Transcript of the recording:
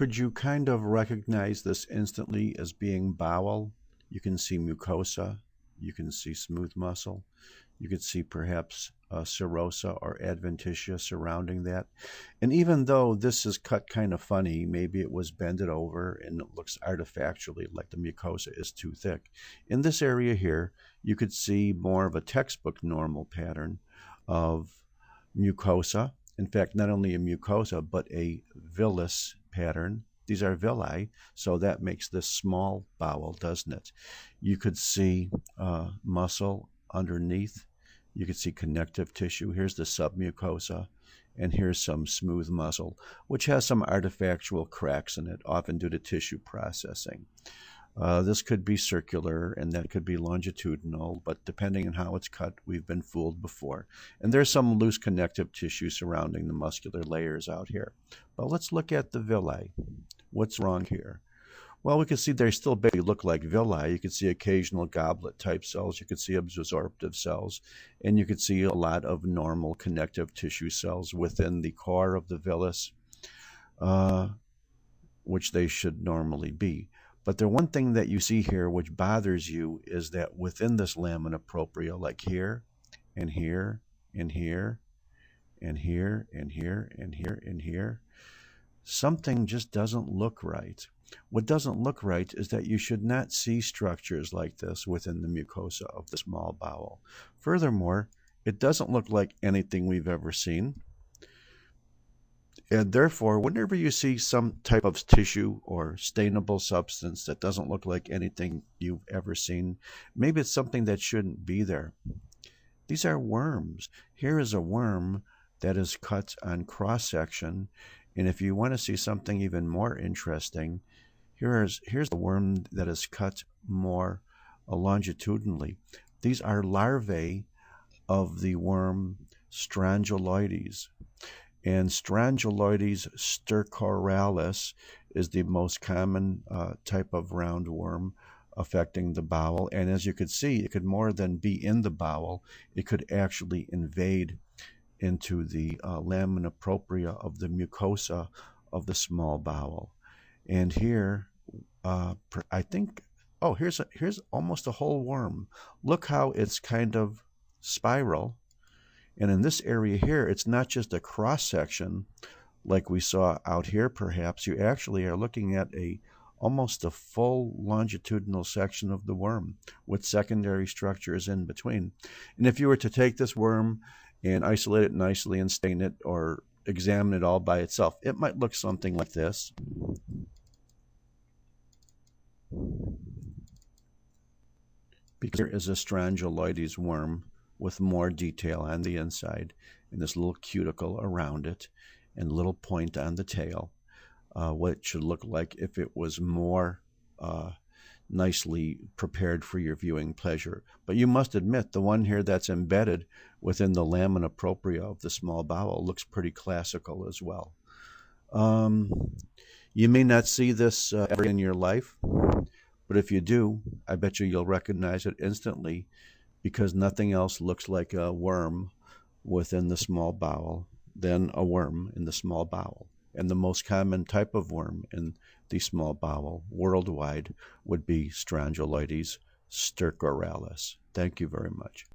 Could you kind of recognize this instantly as being bowel? You can see mucosa, you can see smooth muscle, you could see perhaps serosa or adventitia surrounding that. And even though this is cut kind of funny, maybe it was bended over and it looks artifactually like the mucosa is too thick. In this area here, you could see more of a textbook normal pattern of mucosa. In fact, not only a mucosa, but a villus pattern. These are villi, so that makes this small bowel, doesn't it? You could see muscle underneath. You could see connective tissue. Here's the submucosa, and here's some smooth muscle, which has some artifactual cracks in it, often due to tissue processing. This could be circular and that could be longitudinal, but depending on how it's cut, we've been fooled before. And there's some loose connective tissue surrounding the muscular layers out here. But let's look at the villi. What's wrong here? Well, we can see they still basically look like villi. You can see occasional goblet type cells. You can see absorptive cells. And you can see a lot of normal connective tissue cells within the core of the villus, which they should normally be. But the one thing that you see here which bothers you is that within this lamina propria, like here, and here, and here, and here, and here, and here, and here, something just doesn't look right. What doesn't look right is that you should not see structures like this within the mucosa of the small bowel. Furthermore, it doesn't look like anything we've ever seen. And therefore, whenever you see some type of tissue or stainable substance that doesn't look like anything you've ever seen, maybe it's something that shouldn't be there. These are worms. Here is a worm that is cut on cross-section. And if you want to see something even more interesting, here's the worm that is cut more longitudinally. These are larvae of the worm Strongyloides. And Strongyloides stercoralis is the most common type of roundworm affecting the bowel. And as you could see, it could more than be in the bowel. It could actually invade into the lamina propria of the mucosa of the small bowel. And here, I think, oh, here's almost a whole worm. Look how it's kind of spiral. And in this area here, it's not just a cross-section like we saw out here perhaps. You actually are looking at almost a full longitudinal section of the worm with secondary structures in between. And if you were to take this worm and isolate it nicely and stain it or examine it all by itself, it might look something like this. Because there is a Strongyloides worm with more detail on the inside and this little cuticle around it and a little point on the tail. What it should look like if it was more nicely prepared for your viewing pleasure. But you must admit the one here that's embedded within the lamina propria of the small bowel looks pretty classical as well. You may not see this ever in your life, but if you do, I bet you'll recognize it instantly, because nothing else looks like a worm within the small bowel than a worm in the small bowel. And the most common type of worm in the small bowel worldwide would be Strongyloides stercoralis. Thank you very much.